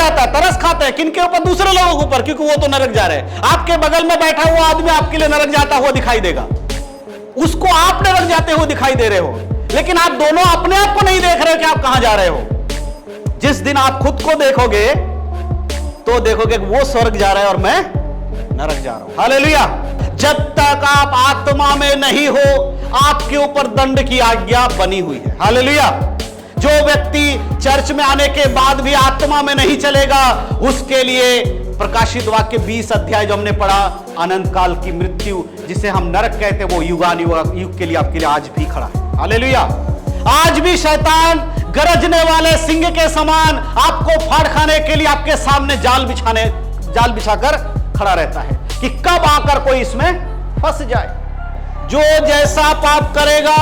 जाता है, तरस खाते हैं किनके ऊपर? दूसरे लोगों के ऊपर, क्योंकि वो तो नरक जा रहे हैं। आपके बगल में बैठा हुआ आदमी आपके लिए नरक जाता हुआ दिखाई देगा, उसको आप नरक जाते हुए दिखाई दे रहे हो, लेकिन आप दोनों अपने आप को नहीं देख रहे हो कि आप कहां जा रहे हो। जिस दिन आप खुद को देखोगे तो देखोगे कि वो स्वर्ग जा रहा है और मैं नरक जा रहा हूं। हालेलुया। जब तक आप आत्मा में नहीं हो, आपके ऊपर दंड की आज्ञा बनी हुई है। हालेलुया। जो व्यक्ति चर्च में आने के बाद भी आत्मा में नहीं चलेगा, उसके लिए प्रकाशित वाक्य 20 अध्याय जो हमने पढ़ा, अनंत काल की मृत्यु जिसे हम नरक कहते हैं, वो युगान युग के लिए आपके लिए आज भी खड़ा है। हालेलुया। आज भी शैतान गरजने वाले सिंह के समान आपको फाड़ खाने के लिए आपके सामने जाल बिछाकर खड़ा रहता है कि कब आकर कोई इसमें फंस जाए। जो जैसा पाप करेगा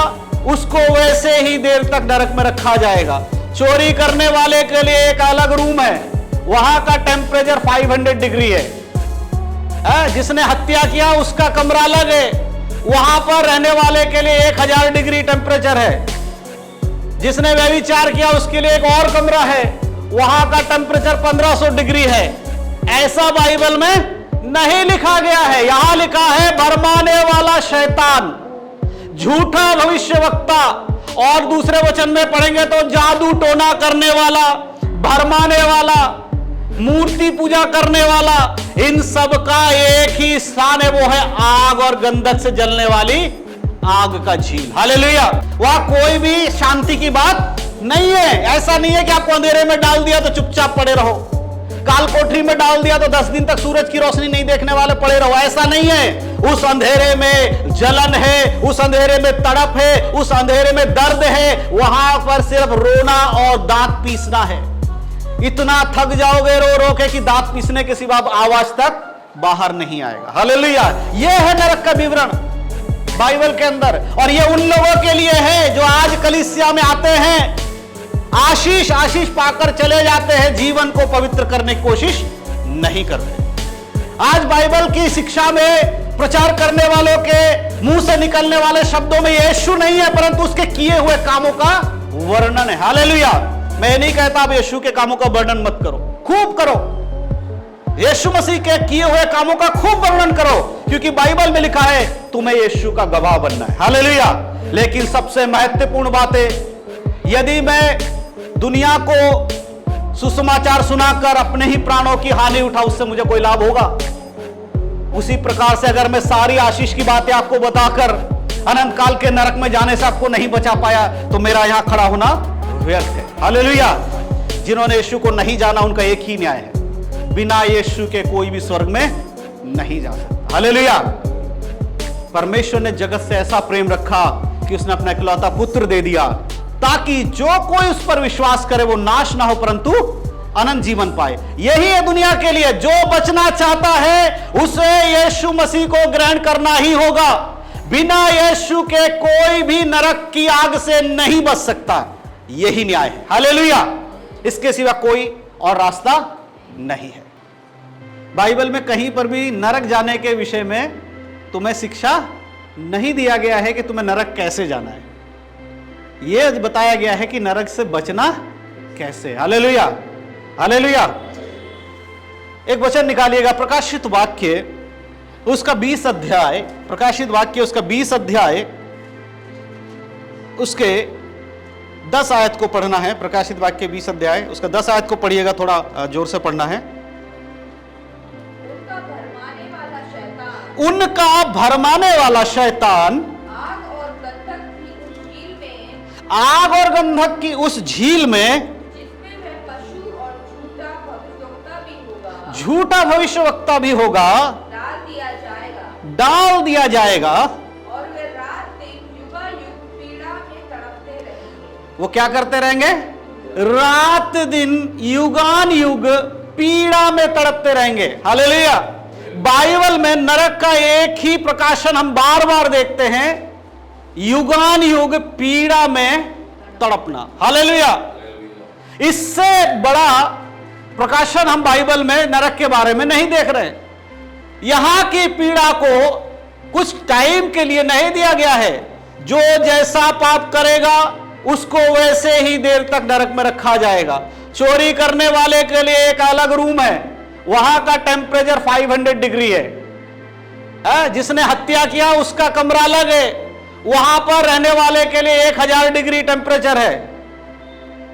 उसको वैसे ही देर तक नरक में रखा जाएगा। चोरी करने वाले के लिए एक अलग रूम है, वहां का टेम्परेचर 500 डिग्री है। जिसने हत्या किया उसका कमरा अलग है, वहां पर रहने वाले के लिए 1000 डिग्री टेम्परेचर है। जिसने व्यभिचार किया उसके लिए एक और कमरा है, वहां का टेम्परेचर 1500 डिग्री है। ऐसा बाइबल में नहीं लिखा गया है। यहां लिखा है भरमाने वाला शैतान, झूठा भविष्यवक्ता, और दूसरे वचन में पढ़ेंगे तो जादू टोना करने वाला, भरमाने वाला, मूर्ति पूजा करने वाला, इन सब का एक ही स्थान है, वो है आग और गंधक से जलने वाली आग का झील। हालेलुया। वहां कोई भी शांति की बात नहीं है। ऐसा नहीं है कि आपको अंधेरे में डाल दिया तो चुपचाप पड़े रहो, काल कोठरी में डाल दिया तो 10 दिन तक सूरज की रोशनी नहीं देखने वाले पड़े रहो। ऐसा नहीं है। उस अंधेरे में जलन है, उस अंधेरे में तड़प है, उस अंधेरे में दर्द है। वहां पर सिर्फ रोना और दांत पीसना है। इतना थक जाओगे रो रो के कि दांत पीसने के सिवा आवाज तक बाहर नहीं आएगा। हालेलुया। यह है नरक का विवरण बाइबल के अंदर, और यह उन लोगों के लिए है जो आज कलीसिया में आते हैं, आशीष पाकर चले जाते हैं, जीवन को पवित्र करने की कोशिश नहीं करते। आज बाइबल की शिक्षा में प्रचार करने वालों के मुंह से निकलने वाले शब्दों में यीशु नहीं है, परंतु उसके किए हुए कामों का वर्णन है। हालेलुया। मैं नहीं कहता आप यीशु के कामों का वर्णन मत करो, खूब करो। यीशु मसीह के किए हुए कामों का खूब वर्णन करो, क्योंकि बाइबल में लिखा है तुम्हें यीशु का गवाह बनना है। हालेलुया। लेकिन सबसे महत्वपूर्ण बात है, यदि मैं दुनिया को सुसमाचार सुनाकर अपने ही प्राणों की हानि उठा, उससे मुझे कोई लाभ होगा? उसी प्रकार से अगर मैं सारी आशीष की बातें आपको बताकर अनंत काल के नरक में जाने से आपको नहीं बचा पाया, तो मेरा यहां खड़ा होना व्यर्थ है। हालेलुया। जिन्होंने यीशु को नहीं जाना उनका एक ही न्याय है, बिना यीशु के कोई भी स्वर्ग में नहीं जा सकता। हालेलुया। परमेश्वर ने जगत से ऐसा प्रेम रखा कि उसने अपना इकलौता पुत्र दे दिया, ताकि जो कोई उस पर विश्वास करे वो नाश ना हो परंतु अनंत जीवन पाए। यही है दुनिया के लिए। जो बचना चाहता है उसे यीशु मसीह को ग्रहण करना ही होगा। बिना यीशु के कोई भी नरक की आग से नहीं बच सकता। यही न्याय है। हालेलुया। इसके सिवा कोई और रास्ता नहीं है। बाइबल में कहीं पर भी नरक जाने के विषय में तुम्हें शिक्षा नहीं दिया गया है कि तुम्हें नरक कैसे जाना है। यह बताया गया है कि नरक से बचना कैसे। हालेलुया। हालेलुया। एक वचन निकालिएगा, प्रकाशित वाक्य उसका 20 अध्याय, प्रकाशित वाक्य उसका 20 अध्याय उसके 10 आयत को पढ़ना है। प्रकाशित वाक्य 20 अध्याय उसका 10 आयत को पढ़िएगा, थोड़ा जोर से पढ़ना है। उनका भरमाने वाला शैतान आग और गंधक की उस झील में झूठा भविष्यवक्ता भी होगा, डाल दिया जाएगा, और वे रात दिन युगायुग पीड़ा में तड़पते रहेंगे। वो क्या करते रहेंगे? रात दिन युगान युग पीड़ा में तड़पते रहेंगे। हालेलुया। बाइबल में नरक का एक ही प्रकाशन हम बार बार देखते हैं, युगान युग पीड़ा में तड़पना। हालेलुया। इससे बड़ा प्रकाशन हम बाइबल में नरक के बारे में नहीं देख रहे। यहां की पीड़ा को कुछ टाइम के लिए नहीं दिया गया है। जो जैसा पाप करेगा उसको वैसे ही देर तक नरक में रखा जाएगा। चोरी करने वाले के लिए एक अलग रूम है, वहां का टेम्परेचर 500 डिग्री है। जिसने हत्या किया उसका कमरा अलग है, वहां पर रहने वाले के लिए 1000 डिग्री टेम्परेचर है।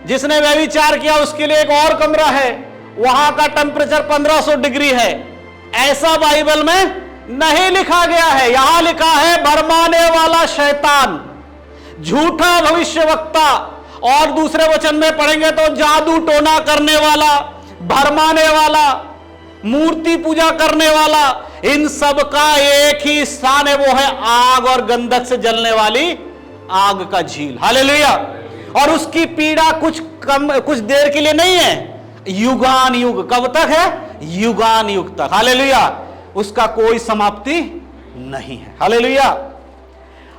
जिसने व्यभिचार किया उसके लिए एक और कमरा है, वहां का टेम्परेचर 1500 डिग्री है। ऐसा बाइबल में नहीं लिखा गया है। यहां लिखा है भरमाने वाला शैतान, झूठा भविष्यवक्ता, और दूसरे वचन में पढ़ेंगे तो जादू टोना करने वाला, भरमाने वाला, मूर्ति पूजा करने वाला, इन सब का एक ही स्थान है, वो है आग और गंधक से जलने वाली आग का झील। हालेलुया। और उसकी पीड़ा कुछ देर के लिए नहीं है, युगान युग। कब तक है? युगान युग तक। हालेलुया। उसका कोई समाप्ति नहीं है। हालेलुया।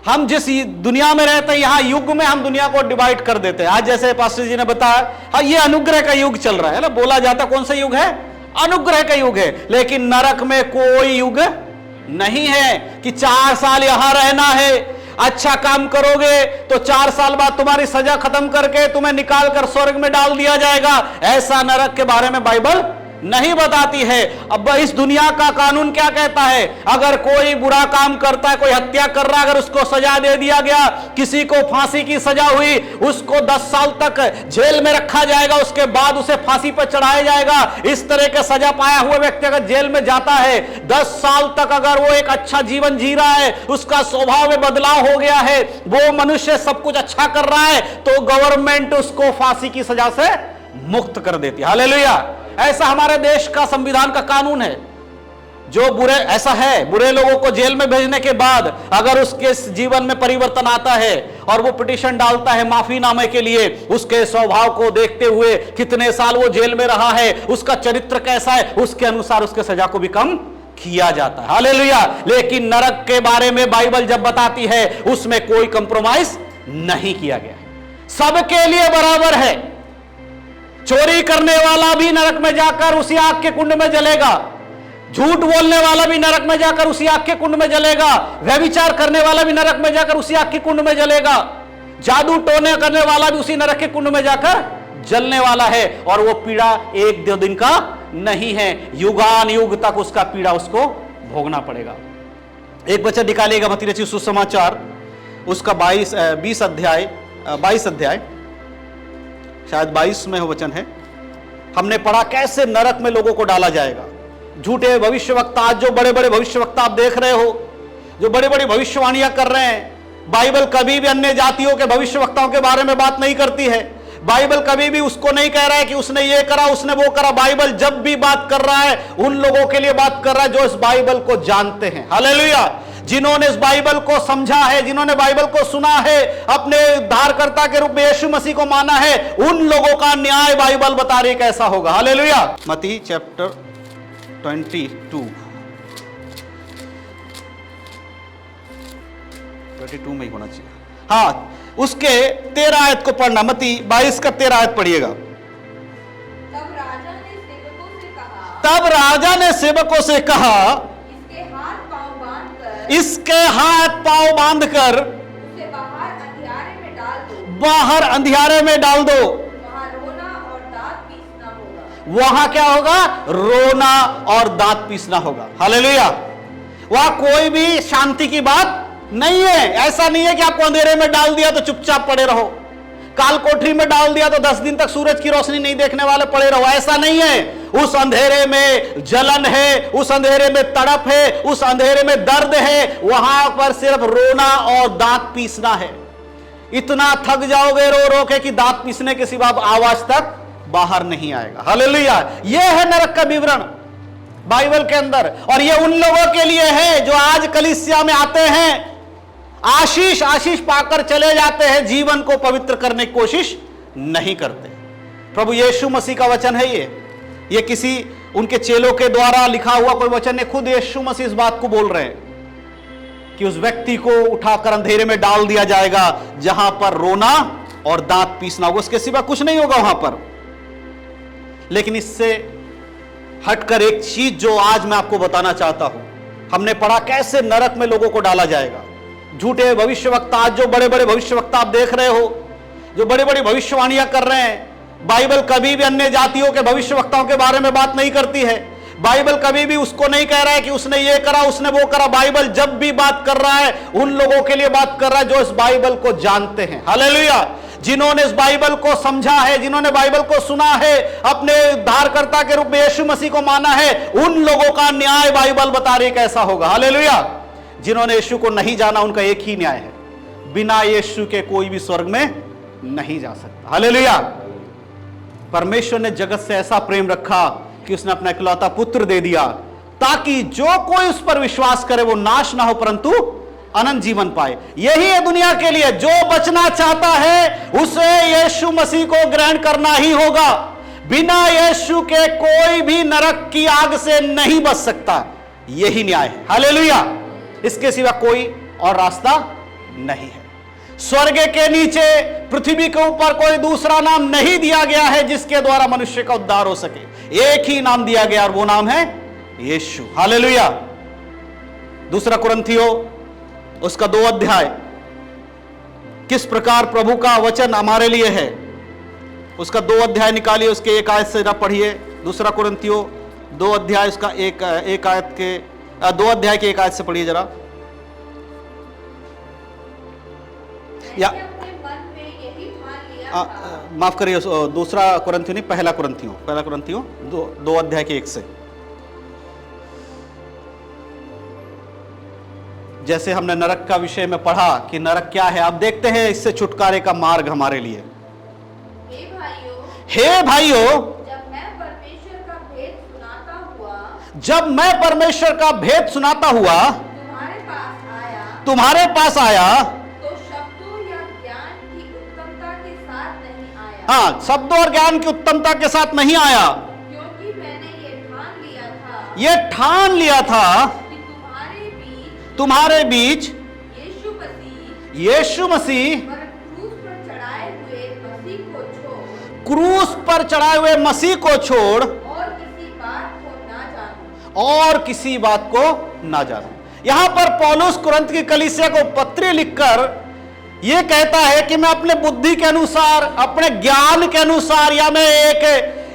हम जिस दुनिया में रहते हैं, यहां युग में हम दुनिया को डिवाइड कर देते हैं। आज जैसे पास्टर जी ने बताया, हाँ ये अनुग्रह का युग चल रहा है ना, बोला जाता कौन सा युग है? अनुग्रह का युग है। लेकिन नरक में कोई युग नहीं है कि 4 साल यहां रहना है, अच्छा काम करोगे तो 4 साल बाद तुम्हारी सजा खत्म करके तुम्हें निकाल कर स्वर्ग में डाल दिया जाएगा। ऐसा नरक के बारे में बाइबल नहीं बताती है। अब इस दुनिया का कानून क्या कहता है? अगर कोई बुरा काम करता है, कोई हत्या कर रहा है, अगर उसको सजा दे दिया गया, किसी को फांसी की सजा हुई, उसको 10 साल तक जेल में रखा जाएगा, उसके बाद उसे फांसी पर चढ़ाया जाएगा। इस तरह के सजा पाया हुआ व्यक्ति अगर जेल में जाता है, 10 साल तक अगर वो एक अच्छा जीवन जी रहा है, उसका स्वभाव में बदलाव हो गया है, वो मनुष्य सब कुछ अच्छा कर रहा है, तो गवर्नमेंट उसको फांसी की सजा से मुक्त कर देती है। हालेलुया। ऐसा हमारे देश का संविधान का कानून है। जो बुरे, ऐसा है, बुरे लोगों को जेल में भेजने के बाद अगर उसके जीवन में परिवर्तन आता है और वो पिटीशन डालता है माफीनामे के लिए, उसके स्वभाव को देखते हुए कितने साल वो जेल में रहा है, उसका चरित्र कैसा है, उसके अनुसार उसके सजा को भी कम किया जाता है। हालेलुया। लेकिन नरक के बारे में बाइबल जब बताती है, उसमें कोई कंप्रोमाइज नहीं किया गया, सबके लिए बराबर है। चोरी करने वाला भी नरक में जाकर उसी आग के कुंड में जलेगा, झूठ बोलने वाला भी नरक में जाकर उसी आग के कुंड में जलेगा, व्यभिचार करने वाला भी नरक में जाकर उसी आग के कुंड में जलेगा, जादू टोने करने वाला भी उसी नरक के कुंड में जाकर जलने वाला है। और वो पीड़ा 1-2 दिन का नहीं है, युगान युग तक उसका पीड़ा उसको भोगना पड़ेगा। एक वचन निकालिएगा मत्ती रचित सुसमाचार, उसका 22 अध्याय, शायद 22 में वचन है। हमने पढ़ा कैसे नरक में लोगों को डाला जाएगा। झूठे भविष्यवक्ता, आज जो बड़े बड़े भविष्यवक्ता आप देख रहे हो, जो बड़ी बड़ी भविष्यवाणियां कर रहे हैं, बाइबल कभी भी अन्य जातियों के भविष्यवक्ताओं के बारे में बात नहीं करती है। बाइबल कभी भी उसको नहीं कह रहा है कि उसने ये करा, उसने वो करा। बाइबल जब भी बात कर रहा है, उन लोगों के लिए बात कर रहा है जो इस बाइबल को जानते हैं। हालेलुया। जिन्होंने इस बाइबल को समझा है, जिन्होंने बाइबल को सुना है, अपने उद्धारकर्ता के रूप में यीशु मसीह को माना है, उन लोगों का न्याय बाइबल बता रही कैसा होगा। हालेलुया। मत्ती चैप्टर 22 में ही होना चाहिए। हाँ, उसके 13 आयत को पढ़ना। मत्ती 22 का 13 आयत पढ़िएगा। तब राजा ने सेवकों से कहा, इसके हाथ पांव बांधकर बाहर अंधियारे में डाल दो। वहां क्या होगा? रोना और दांत पीसना होगा। हालेलुया। वहां कोई भी शांति की बात नहीं है। ऐसा नहीं है कि आपको अंधेरे में डाल दिया तो चुपचाप पड़े रहो, काल कोठरी में डाल दिया तो 10 दिन तक सूरज की रोशनी नहीं देखने वाले पड़े रहो। ऐसा नहीं है। उस अंधेरे में जलन है, उस अंधेरे में तड़प है, उस अंधेरे में दर्द है। वहां पर सिर्फ रोना और दांत पीसना है। इतना थक जाओगे रो रो के कि दांत पीसने के सिवा आवाज तक बाहर नहीं आएगा। हालेलुया। यह है नरक का विवरण बाइबल के अंदर। और यह उन लोगों के लिए है जो आज कलीसिया में आते हैं, आशीष पाकर चले जाते हैं, जीवन को पवित्र करने की कोशिश नहीं करते। प्रभु यीशु मसीह का वचन है ये किसी उनके चेलों के द्वारा लिखा हुआ कोई वचन नहीं, खुद यीशु मसीह इस बात को बोल रहे हैं कि उस व्यक्ति को उठाकर अंधेरे में डाल दिया जाएगा जहां पर रोना और दांत पीसना होगा, उसके सिवा कुछ नहीं होगा वहां पर। लेकिन इससे हटकर एक चीज जो आज मैं आपको बताना चाहता हूं, हमने पढ़ा कैसे नरक में लोगों को डाला जाएगा। झूठे भविष्यवक्ता, आज जो बड़े बड़े भविष्यवक्ता आप देख रहे हो, जो बड़ी बड़ी भविष्यवाणियां कर रहे हैं, बाइबल कभी भी अन्य जातियों के भविष्यवक्ताओं के बारे में बात नहीं करती है। बाइबल कभी भी उसको नहीं कह रहा है कि उसने ये करा, उसने वो करा। बाइबल जब भी बात कर रहा है उन लोगों के लिए बात कर रहा है जो इस बाइबल को जानते हैं। हालेलुया। जिन्होंने इस बाइबल को समझा है, जिन्होंने बाइबल को सुना है, अपने उद्धारकर्ता के रूप में यीशु मसीह को माना है, उन लोगों का न्याय बाइबल बता रही कैसा होगा। हालेलुया। जिन्होंने यीशु को नहीं जाना उनका एक ही न्याय है, बिना यीशु के कोई भी स्वर्ग में नहीं जा सकता। हालेलुया। परमेश्वर ने जगत से ऐसा प्रेम रखा कि उसने अपना इकलौता पुत्र दे दिया, ताकि जो कोई उस पर विश्वास करे वो नाश ना हो परंतु अनंत जीवन पाए। यही है दुनिया के लिए। जो बचना चाहता है उसे यीशु मसीह को ग्रहण करना ही होगा। बिना यीशु के कोई भी नरक की आग से नहीं बच सकता। यही न्याय है। हालेलुया। इसके सिवा कोई और रास्ता नहीं है। स्वर्ग के नीचे, पृथ्वी के ऊपर कोई दूसरा नाम नहीं दिया गया है जिसके द्वारा मनुष्य का उद्धार हो सके। एक ही नाम दिया गया और वो नाम है यीशु। हालेलुया। दूसरा कुरिन्थियों उसका 2 अध्याय, किस प्रकार प्रभु का वचन हमारे लिए है, उसका 2 अध्याय निकालिए, उसके 1 आयत से पढ़िए। दूसरा कुरिन्थियों 2 अध्याय उसका 1 आयत के 2 अध्याय के 1 आयत से पढ़िए जरा। या माफ करिए, दूसरा कुरिन्थियों नहीं, पहला कुरिन्थियों 2 अध्याय के 1 से। जैसे हमने नरक का विषय में पढ़ा कि नरक क्या है, अब देखते हैं इससे छुटकारे का मार्ग हमारे लिए। हे भाइयों, जब मैं परमेश्वर का भेद सुनाता हुआ तुम्हारे पास आया, तो शब्दों या ज्ञान की उत्तमता के साथ नहीं आया। हाँ, शब्दों और ज्ञान की उत्तमता के साथ नहीं आया, क्योंकि मैंने ये ठान लिया था कि तुम्हारे बीच यीशु मसीह क्रूस पर चढ़ाए हुए मसीह को छोड़ और किसी बात को ना जानूं। यहां पर पौलुस कुरिन्थ की कलीसिया को पत्र लिखकर यह कहता है कि मैं अपने बुद्धि के अनुसार, अपने ज्ञान के अनुसार, या मैं एक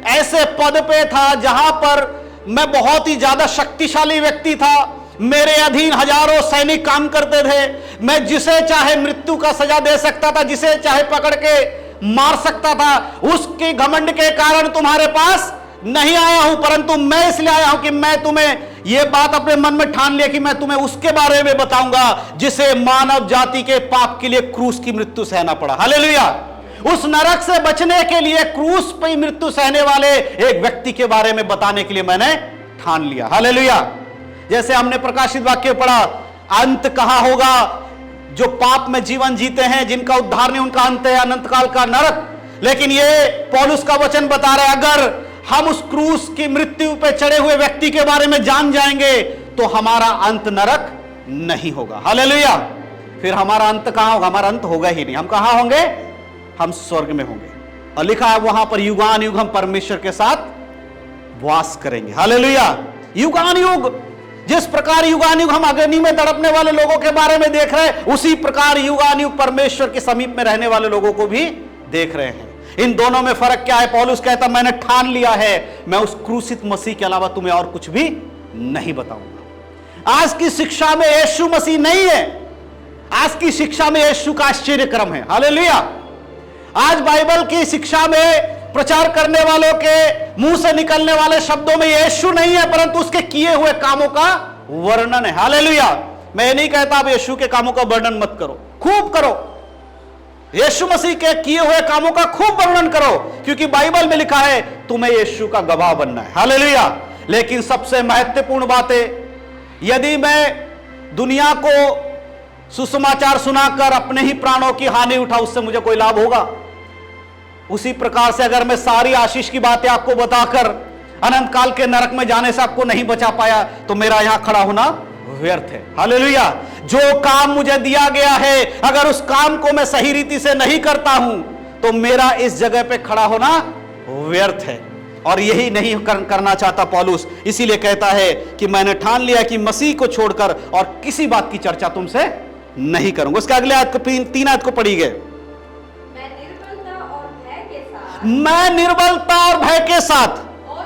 ऐसे पद पे था जहां पर मैं बहुत ही ज्यादा शक्तिशाली व्यक्ति था, मेरे अधीन हजारों सैनिक काम करते थे, मैं जिसे चाहे मृत्यु का सजा दे सकता था, जिसे चाहे पकड़ के मार सकता था। उसके घमंड के कारण तुम्हारे पास नहीं आया हूं, परंतु मैं इसलिए आया हूं कि मैं तुम्हें यह बात अपने मन में ठान लिया कि मैं तुम्हें उसके बारे में बताऊंगा जिसे मानव जाति के पाप के लिए क्रूस की मृत्यु सहना पड़ा। हालेलुया। उस नरक से बचने के लिए क्रूस पे मृत्यु सहने वाले एक व्यक्ति के बारे में बताने के लिए मैंने ठान लिया। हालेलुया। जैसे हमने प्रकाशित वाक्य पढ़ा, अंत कहां होगा, जो पाप में जीवन जीते हैं, जिनका उद्धार नहीं, उनका अंत है अनंत काल का नरक। लेकिन ये पौलुस का वचन बता रहा है, अगर हम उस क्रूस की मृत्यु पे चढ़े हुए व्यक्ति के बारे में जान जाएंगे तो हमारा अंत नरक नहीं होगा। हालेलुया। फिर हमारा अंत कहां होगा? हमारा अंत होगा ही नहीं। हम कहां होंगे? हम स्वर्ग में होंगे। और लिखा है वहां पर युगान युग हम परमेश्वर के साथ वास करेंगे। हालेलुया। युगान युग, जिस प्रकार युगान युग हम अग्नि में तड़पने वाले लोगों के बारे में देख रहे हैं, उसी प्रकार युगान युग परमेश्वर के समीप में रहने वाले लोगों को भी देख रहे हैं। इन दोनों में फर्क क्या है? पौलुस कहता मैंने ठान लिया है, मैं उस क्रूसित मसीह के अलावा तुम्हें और कुछ भी नहीं बताऊंगा। आज की शिक्षा में यीशु मसीह नहीं है, आज की शिक्षा में यीशु का आश्चर्यक्रम है। हालेलुया। आज बाइबल की शिक्षा में प्रचार करने वालों के मुंह से निकलने वाले शब्दों में यीशु नहीं है, परंतु उसके किए हुए कामों का वर्णन है। हालेलुया। मैं नहीं कहता आप यीशु के कामों का वर्णन मत करो, खूब करो। यीशु मसीह के किए हुए कामों का खूब वर्णन करो, क्योंकि बाइबल में लिखा है तुम्हें यीशु का गवाह बनना है। हालेलुया। लेकिन सबसे महत्वपूर्ण बात है, यदि मैं दुनिया को सुसमाचार सुनाकर अपने ही प्राणों की हानि उठा, उससे मुझे कोई लाभ होगा? उसी प्रकार से अगर मैं सारी आशीष की बातें आपको बताकर अनंत काल के नरक में जाने से आपको नहीं बचा पाया, तो मेरा यहां खड़ा होना व्यर्थ है। हालेलुया। जो काम मुझे दिया गया है, अगर उस काम को मैं सही रीति से नहीं करता हूं, तो मेरा इस जगह पे खड़ा होना व्यर्थ है। और यही नहीं करना चाहता पौलुस, इसीलिए कहता है कि मैंने ठान लिया कि मसीह को छोड़कर और किसी बात की चर्चा तुमसे नहीं करूंगा। उसके अगले आयत को 3 आयत को पढ़ी गए। मैं निर्बलता और भय के साथ और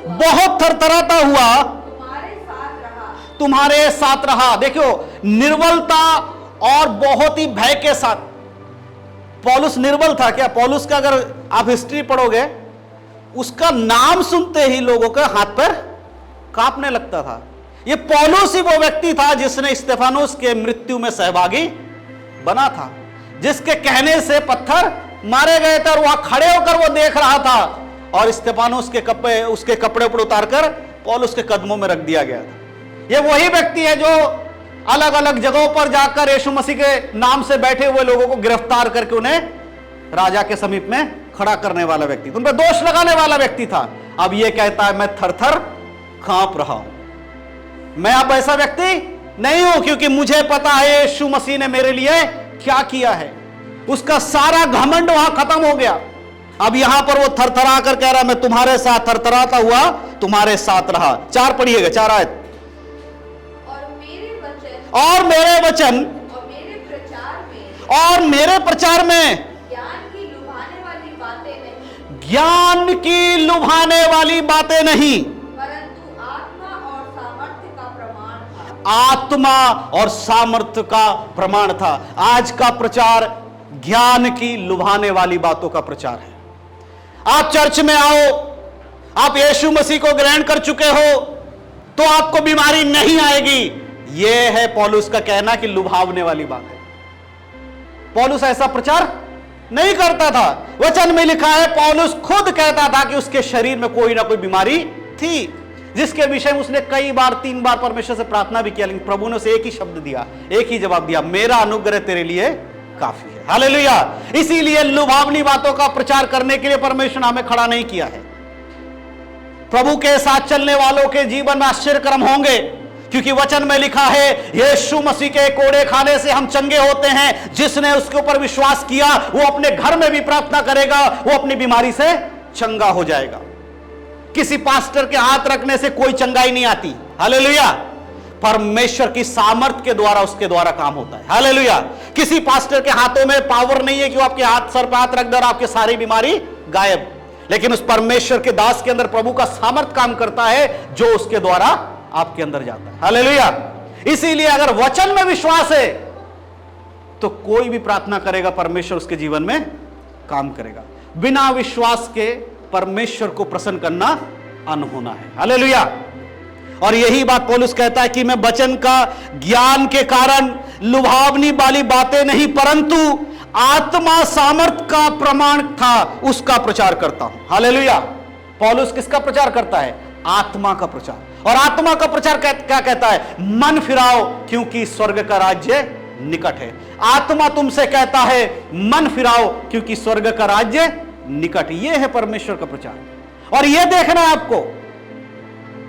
बहुत थरथराता हुआ तुम्हारे साथ रहा। देखियो, निर्बलता और बहुत ही भय के साथ। पौलुस निर्बल था क्या? पौलुस का अगर आप हिस्ट्री पढ़ोगे, उसका नाम सुनते ही लोगों के हाथ पैर कांपने लगता था। ये पौलुस ही वो व्यक्ति था जिसने स्तेफानोस के मृत्यु में सहभागी बना था, जिसके कहने से पत्थर मारे गए थे और वहां खड़े होकर वो देख रहा था और स्तेफानोस के कपड़े उसके कपड़े पर उतारकर पौलुस के कदमों में रख दिया गया था। ये वही व्यक्ति है जो अलग अलग जगहों पर जाकर यीशु मसीह के नाम से बैठे हुए लोगों को गिरफ्तार करके उन्हें राजा के समीप में खड़ा करने वाला व्यक्ति, उन पर दोष लगाने वाला व्यक्ति था। अब ये कहता है मैं थरथर कांप रहा हूं। मैं अब ऐसा व्यक्ति नहीं हूं, क्योंकि मुझे पता है यीशु मसीह ने मेरे लिए क्या किया है। उसका सारा घमंड वहां खत्म हो गया। अब यहां पर वो थरथरा कर कह रहा मैं तुम्हारे साथ थरथराता हुआ तुम्हारे साथ रहा। 4 पढ़िएगा, 4 आयत। और मेरे वचन और मेरे प्रचार में ज्ञान की लुभाने वाली बातें नहीं, ज्ञान की लुभाने वाली बातें नहीं, परंतु आत्मा और सामर्थ्य का प्रमाण था। आत्मा और सामर्थ्य का प्रमाण था। आज का प्रचार ज्ञान की लुभाने वाली बातों का प्रचार है। आप चर्च में आओ, आप यीशु मसीह को ग्रहण कर चुके हो तो आपको बीमारी नहीं आएगी। यह है पौलुस का कहना कि लुभावने वाली बात है। पौलुस ऐसा प्रचार नहीं करता था। वचन में लिखा है पौलुस खुद कहता था कि उसके शरीर में कोई ना कोई बीमारी थी, जिसके विषय में उसने कई बार 3 बार परमेश्वर से प्रार्थना भी किया, लेकिन प्रभु ने उसे एक ही शब्द दिया, एक ही जवाब दिया, मेरा अनुग्रह तेरे लिए काफी है। हालेलुया। इसीलिए लुभावनी बातों का प्रचार करने के लिए परमेश्वर ने हमें खड़ा नहीं किया है। प्रभु के साथ चलने वालों के जीवन में आश्चर्यक्रम होंगे, क्योंकि वचन में लिखा है यीशु मसीह के कोड़े खाने से हम चंगे होते हैं। जिसने उसके ऊपर विश्वास किया वो अपने घर में भी प्रार्थना करेगा, वो अपनी बीमारी से चंगा हो जाएगा। किसी पास्टर के हाथ रखने से कोई चंगाई नहीं आती। हालेलुया। परमेश्वर की सामर्थ के द्वारा उसके द्वारा काम होता है। हालेलुया। किसी पास्टर के हाथों में पावर नहीं है कि वो आपके हाथ सर पे हाथ रख दे और आपकी सारी बीमारी गायब, लेकिन उस परमेश्वर के दास के अंदर प्रभु का सामर्थ काम करता है जो उसके द्वारा आपके अंदर जाता है। हालेलुया। इसीलिए अगर वचन में विश्वास है तो कोई भी प्रार्थना करेगा, परमेश्वर उसके जीवन में काम करेगा। बिना विश्वास के परमेश्वर को प्रसन्न करना अनहोना है। हालेलुया। और यही बात पौलुस कहता है कि मैं वचन का ज्ञान के कारण लुभावनी वाली बातें नहीं, परंतु आत्मा सामर्थ का प्रमाण था उसका प्रचार करता हूं। हालेलुया। पौलुस किसका प्रचार करता है? आत्मा का प्रचार। और आत्मा का प्रचार क्या कहता है? मन फिराओ क्योंकि स्वर्ग का राज्य निकट है। आत्मा तुमसे कहता है मन फिराओ क्योंकि स्वर्ग का राज्य निकट। यह है परमेश्वर का प्रचार। और यह देखना है आपको,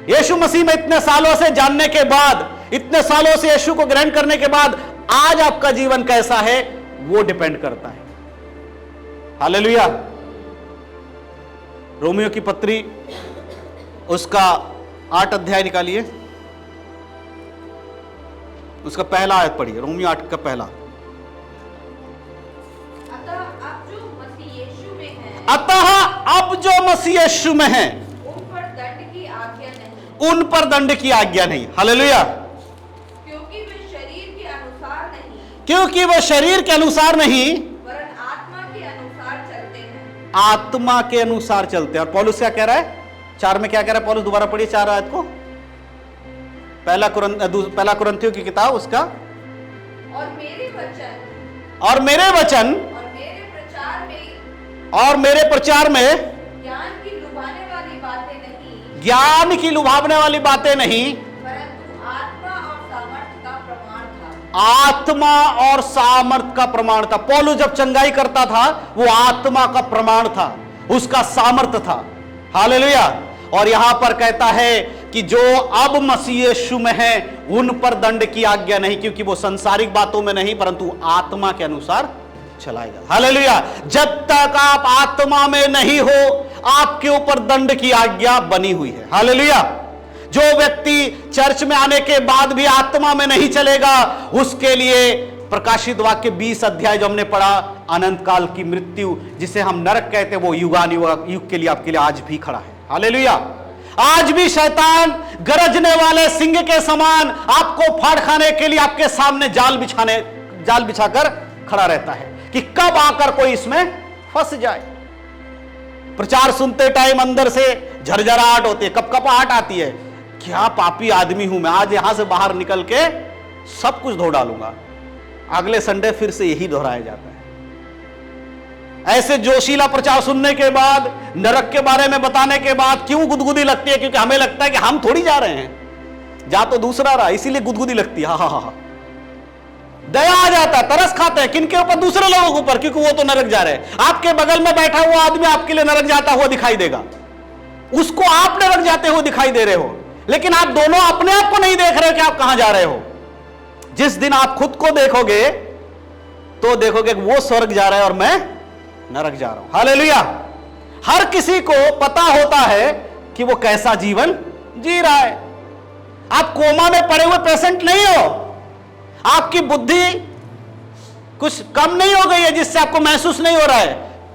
यीशु मसीह में इतने सालों से जानने के बाद, इतने सालों से यीशु को ग्रहण करने के बाद आज आपका जीवन कैसा है वो डिपेंड करता है। हालेलुया। रोमियो की पत्री उसका 8 अध्याय निकालिए, उसका पहला आयत पढ़िए। रोमियो 8 का पहला। अतः अब जो मसीह यीशु में है, अतः अब जो मसीह यीशु में है उन पर दंड की आज्ञा नहीं, उन पर दंड की आज्ञा नहीं। हालेलुया। क्योंकि वे शरीर के अनुसार नहीं, क्योंकि वह शरीर के अनुसार नहीं वरन आत्मा के अनुसार चलते हैं। आत्मा के अनुसार चलते हैं। और पौलुस क्या कह रहा है? 4 में क्या कह रहा है पौलुस? दोबारा पढ़िए 4 आयत को। पहला कुरिन्थियों की किताब उसका। और मेरे वचन और मेरे वचन और मेरे प्रचार में ज्ञान की लुभाने वाली बातें नहीं, ज्ञान की लुभावने वाली बातें नहीं, परंतु आत्मा और सामर्थ का प्रमाण था। आत्मा और सामर्थ का प्रमाण था। पौलुस जब चंगाई करता था वो आत्मा का प्रमाण था, उसका सामर्थ था। हालेलुया। और यहां पर कहता है कि जो अब मसीह यीशु में है उन पर दंड की आज्ञा नहीं, क्योंकि वो संसारिक बातों में नहीं परंतु आत्मा के अनुसार चलाएगा। हालेलुया। जब तक आप आत्मा में नहीं हो आपके ऊपर दंड की आज्ञा बनी हुई है। हालेलुया। जो व्यक्ति चर्च में आने के बाद भी आत्मा में नहीं चलेगा उसके लिए प्रकाशित वाक्य 20 अध्याय जो हमने पढ़ा, अनंत काल की मृत्यु जिसे हम नरक कहते हैं वो युग के लिए आपके लिए आज भी खड़ा है। हालेलुया। आज भी शैतान गरजने वाले सिंह के समान आपको फाड़ खाने के लिए आपके सामने जाल बिछाकर खड़ा रहता है कि कब आकर कोई इसमें फंस जाए। प्रचार सुनते टाइम अंदर से झरझराहट होती है, कपकपाहट आती है, क्या पापी आदमी हूं मैं, आज यहां से बाहर निकल के सब कुछ धो डालूंगा। अगले संडे फिर से यही दोहराया जाता है। ऐसे जोशीला प्रचार सुनने के बाद, नरक के बारे में बताने के बाद क्यों गुदगुदी लगती है? क्योंकि हमें लगता है कि हम थोड़ी जा रहे हैं, जा तो दूसरा रहा, इसीलिए गुदगुदी लगती है। हा। दया आ जाता है, तरस खाते हैं किनके ऊपर? दूसरे लोगों के ऊपर, क्योंकि वो तो नरक जा रहे हैं। आपके बगल में बैठा हुआ आदमी आपके लिए नरक जाता हुआ दिखाई देगा, उसको आप नरक जाते हुए दिखाई दे रहे हो, लेकिन आप दोनों अपने आप को नहीं देख रहे हो कि आप कहां जा रहे हो। जिस दिन आप खुद को देखोगे तो देखोगे कि वो स्वर्ग जा रहा है और मैं नरक जा रहा हूं। हालेलुया। हर किसी को पता होता है कि वो कैसा जीवन जी रहा है। आप कोमा में पड़े हुए पेशेंट नहीं हो, आपकी बुद्धि कुछ कम नहीं हो गई है जिससे आपको महसूस नहीं हो रहा है,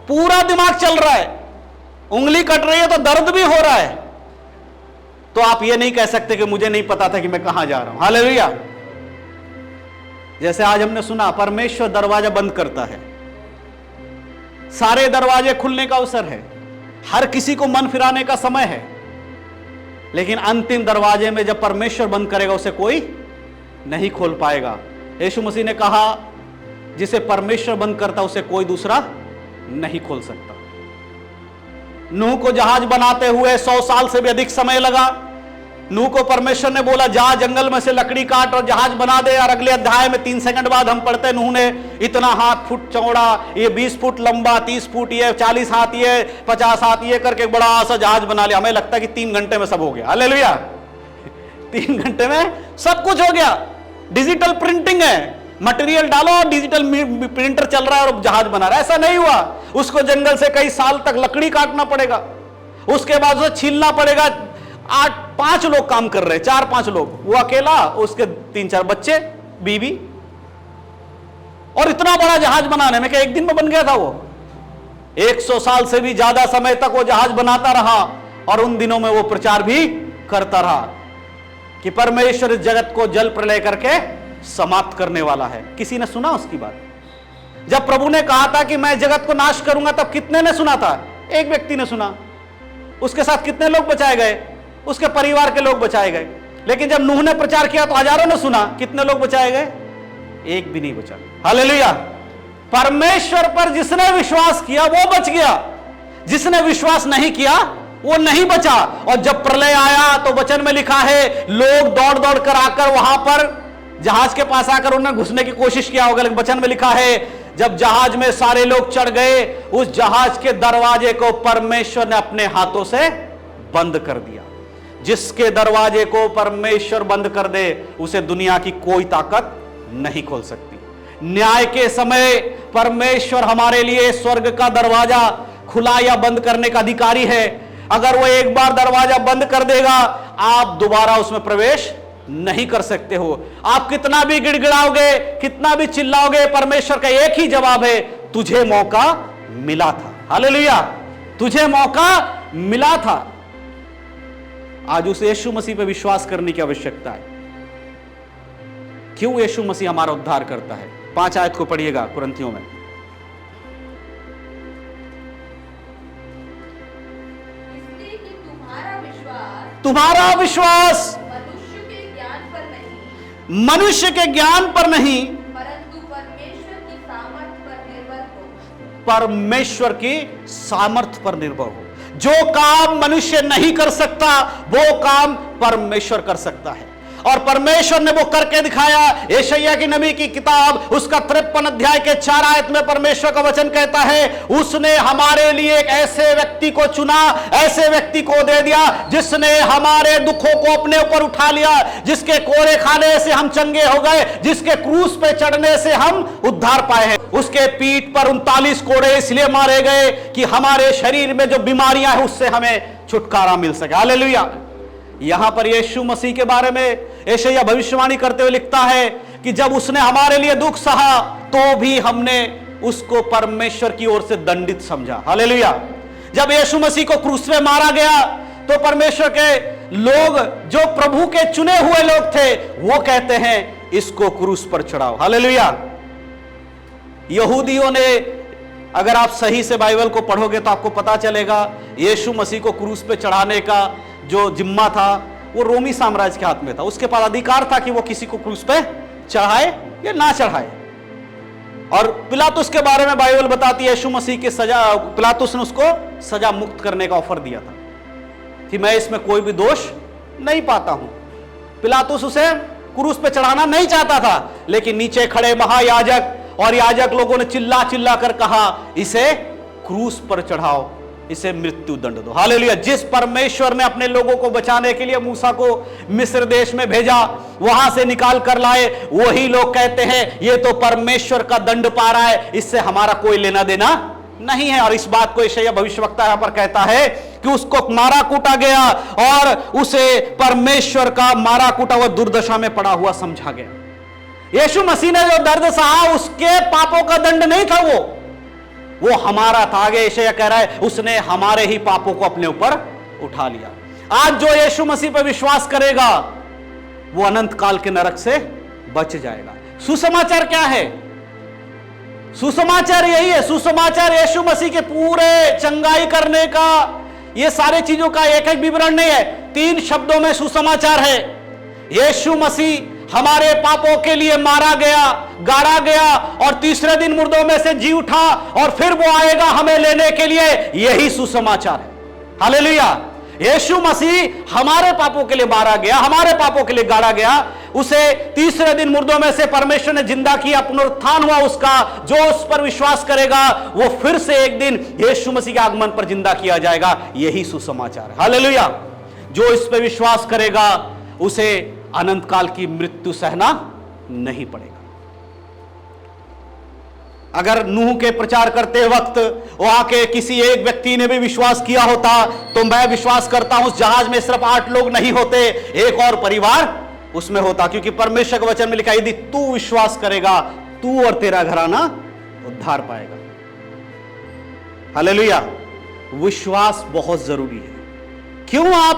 पूरा दिमाग चल रहा है। उंगली कट रही है तो दर्द भी हो रहा है, तो आप ये नहीं कह सकते कि मुझे नहीं पता था कि मैं कहां जा रहा हूं। हालेलुया। जैसे आज हमने सुना, परमेश्वर दरवाजा बंद करता है, सारे दरवाजे खुलने का अवसर है, हर किसी को मन फिराने का समय है, लेकिन अंतिम दरवाजे में जब परमेश्वर बंद करेगा उसे कोई नहीं खोल पाएगा। यीशु मसीह ने कहा, जिसे परमेश्वर बंद करता उसे कोई दूसरा नहीं खोल सकता। नूह को जहाज बनाते हुए 100 साल से भी अधिक समय लगा। नूह को परमेश्वर ने बोला, जा जंगल में से लकड़ी काट और जहाज बना दे, और अगले अध्याय में 3 सेकंड बाद हम पढ़ते नूह ने इतना हाथ फुट चौड़ा, ये 20 फुट लंबा, 30 फुट ये, 40 हाथ ये, 50 हाथ ये करके बड़ा सा जहाज बना लिया। हमें लगता है कि 3 घंटे में सब हो गया। हालेलुया। 3 घंटे में सब कुछ हो गया। डिजिटल प्रिंटिंग है, मटेरियल डालो और डिजिटल प्रिंटर चल रहा है और जहाज बना रहा है। ऐसा नहीं हुआ, उसको जंगल से कई साल तक लकड़ी काटना पड़ेगा, उसके बाद उसे छीलना पड़ेगा। 5 लोग काम कर रहे हैं, 4-5 लोग, वो अकेला, उसके 3-4 बच्चे, बीवी, और इतना बड़ा जहाज बनाने में क्या एक दिन में बन गया था? वो 100 साल से भी ज्यादा समय तक वो जहाज बनाता रहा, और उन दिनों में वो प्रचार भी करता रहा कि परमेश्वर इस जगत को जल प्रलय करके समाप्त करने वाला है। किसी ने सुना उसकी बात? जब प्रभु ने कहा था कि मैं जगत को नाश करूंगा, तब कितने ने सुना था? एक व्यक्ति ने सुना। उसके साथ कितने लोग बचाए गए? उसके परिवार के लोग बचाए गए। लेकिन जब नूह ने प्रचार किया तो हजारों ने सुना। कितने लोग बचाए गए? एक भी नहीं बचा। हालेलुया। परमेश्वर पर जिसने विश्वास किया वो बच गया, जिसने विश्वास नहीं किया वो नहीं बचा। और जब प्रलय आया तो वचन में लिखा है, लोग दौड़ दौड़ कर आकर वहां पर जहाज के पास आकर उन्होंने घुसने की कोशिश किया होगा, लेकिन वचन में लिखा है जब जहाज में सारे लोग चढ़ गए, उस जहाज के दरवाजे को परमेश्वर ने अपने हाथों से बंद कर दिया। जिसके दरवाजे को परमेश्वर बंद कर दे उसे दुनिया की कोई ताकत नहीं खोल सकती। न्याय के समय परमेश्वर हमारे लिए स्वर्ग का दरवाजा खुला या बंद करने का अधिकारी है। अगर वो एक बार दरवाजा बंद कर देगा, आप दोबारा उसमें प्रवेश नहीं कर सकते हो। आप कितना भी गिड़गिड़ाओगे, कितना भी चिल्लाओगे, परमेश्वर का एक ही जवाब है, तुझे मौका मिला था। हालेलुया। तुझे मौका मिला था। आज उस यीशु मसीह पे विश्वास करने की आवश्यकता है। क्यों यीशु मसीह हमारा उद्धार करता है? 5 आयत को पढ़िएगा कुरिन्थियों में। इसलिए कि तुम्हारा विश्वास मनुष्य के ज्ञान पर नहीं, परंतु परमेश्वर की सामर्थ पर निर्भर हो। परमेश्वर की सामर्थ पर निर्भर हो। जो काम मनुष्य नहीं कर सकता वो काम परमेश्वर कर सकता है, और परमेश्वर ने वो करके दिखाया। यशायाह की नबी की किताब उसका 53 अध्याय के 4 आयत में परमेश्वर का वचन कहता है, उसने हमारे लिए एक ऐसे व्यक्ति को चुना, ऐसे व्यक्ति को दे दिया जिसने हमारे दुखों को अपने ऊपर उठा लिया, जिसके कोड़े खाने से हम चंगे हो गए, जिसके क्रूस पे चढ़ने से हम उद्धार पाए हैं। उसके पीठ पर 39 कोड़े इसलिए मारे गए कि हमारे शरीर में जो बीमारियां हैं उससे हमें छुटकारा मिल सके। हालेलुया। यहां पर यीशु मसीह के बारे में यशायाह भविष्यवाणी करते हुए लिखता है कि जब उसने हमारे लिए दुख सहा तो भी हमने उसको परमेश्वर की ओर से दंडित समझा। हालेलुया। जब यीशु मसीह को क्रूस पे मारा गया तो परमेश्वर के लोग, जो प्रभु के चुने हुए लोग थे, वो कहते हैं इसको क्रूस पर चढ़ाओ। हालेलुया। यहूदियों ने, अगर आप सही से बाइबल को पढ़ोगे तो आपको पता चलेगा यीशु मसीह को क्रूस पे चढ़ाने का जो जिम्मा था वो रोमी साम्राज्य के हाथ में था। उसके पास अधिकार था कि वो किसी को क्रूस पे चढ़ाए या ना चढ़ाए। और पिलातुस के बारे में बाइबल बताती है यीशु मसीह की सजा, पिलातुस ने उसको सजा मुक्त करने का ऑफर दिया था कि मैं इसमें कोई भी दोष नहीं पाता हूं। पिलातुस उसे क्रूस पे चढ़ाना नहीं चाहता था, लेकिन नीचे खड़े महायाजक और याजक लोगों ने चिल्ला चिल्ला कर कहा इसे क्रूस पर चढ़ाओ, इसे मृत्यु दंड दो। हालेलुया। जिस परमेश्वर ने अपने लोगों को बचाने के लिए मूसा को मिस्र देश में भेजा, वहां से निकाल कर लाए, वही लोग कहते हैं ये तो परमेश्वर का दंड पा रहा है, इससे हमारा कोई लेना देना नहीं है। और इस बात को यशायाह भविष्यवक्ता यहां पर कहता है कि उसको मारा कूटा गया और उसे परमेश्वर का मारा कूटा हुआ दुर्दशा में पड़ा हुआ समझा गया। यीशु मसीह ने जो दर्द सहा उसके पापों का दंड नहीं था, वो हमारा था। आगे यशायाह कह रहा है उसने हमारे ही पापों को अपने ऊपर उठा लिया। आज जो यीशु मसीह पर विश्वास करेगा वो अनंत काल के नरक से बच जाएगा। सुसमाचार क्या है? सुसमाचार यही है। सुसमाचार यीशु मसीह के पूरे चंगाई करने का, ये सारे चीजों का एक एक विवरण नहीं है। 3 शब्दों में सुसमाचार है। यीशु मसीह हमारे पापों के लिए मारा गया, गाड़ा गया और तीसरे दिन मुर्दों में से जी उठा और फिर वो आएगा हमें लेने के लिए। यही सुसमाचार है। हालेलुया। यीशु मसीह हमारे पापों के लिए मारा गया, हमारे पापों के लिए गाड़ा गया, उसे तीसरे दिन मुर्दों में से परमेश्वर ने जिंदा किया, पुनरुत्थान हुआ उसका। जो उस पर विश्वास करेगा वो फिर से एक दिन यीशु मसीह के आगमन पर जिंदा किया जाएगा। यही सुसमाचार है। हालेलुया। जो इस पर विश्वास करेगा उसे अनंत काल की मृत्यु सहना नहीं पड़ेगा। अगर नूह के प्रचार करते वक्त वहां के किसी एक व्यक्ति ने भी विश्वास किया होता तो मैं विश्वास करता हूं उस जहाज में सिर्फ 8 लोग नहीं होते, एक और परिवार उसमें होता। क्योंकि परमेश्वर के वचन में लिखा, यदि तू विश्वास करेगा तू और तेरा घराना उद्धार पाएगा। हालेलुया। विश्वास बहुत जरूरी है। क्यों आप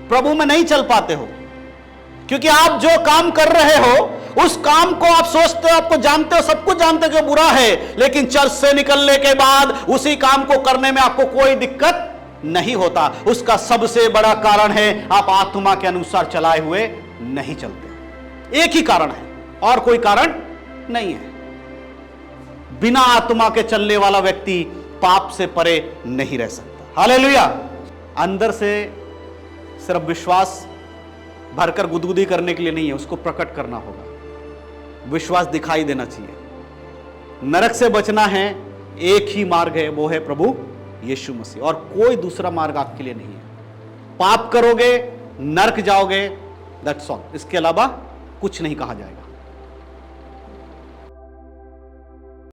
प्रभु में नहीं चल पाते हो? क्योंकि आप जो काम कर रहे हो उस काम को आप सोचते हो, आपको जानते हो, सब कुछ जानते हो कि बुरा है, लेकिन चर्च से निकलने के बाद उसी काम को करने में आपको कोई दिक्कत नहीं होता। उसका सबसे बड़ा कारण है आप आत्मा के अनुसार चलाए हुए नहीं चलते। एक ही कारण है और कोई कारण नहीं है। बिना आत्मा के चलने वाला व्यक्ति पाप से परे नहीं रह सकता। हालेलुया। अंदर से सिर्फ विश्वास भरकर गुदगुदी करने के लिए नहीं है, उसको प्रकट करना होगा। विश्वास दिखाई देना चाहिए। नरक से बचना है, एक ही मार्ग है, वो है प्रभु यीशु मसीह, और कोई दूसरा मार्ग आपके लिए नहीं है। पाप करोगे नरक जाओगे, दैट्स ऑल। इसके अलावा कुछ नहीं कहा जाएगा।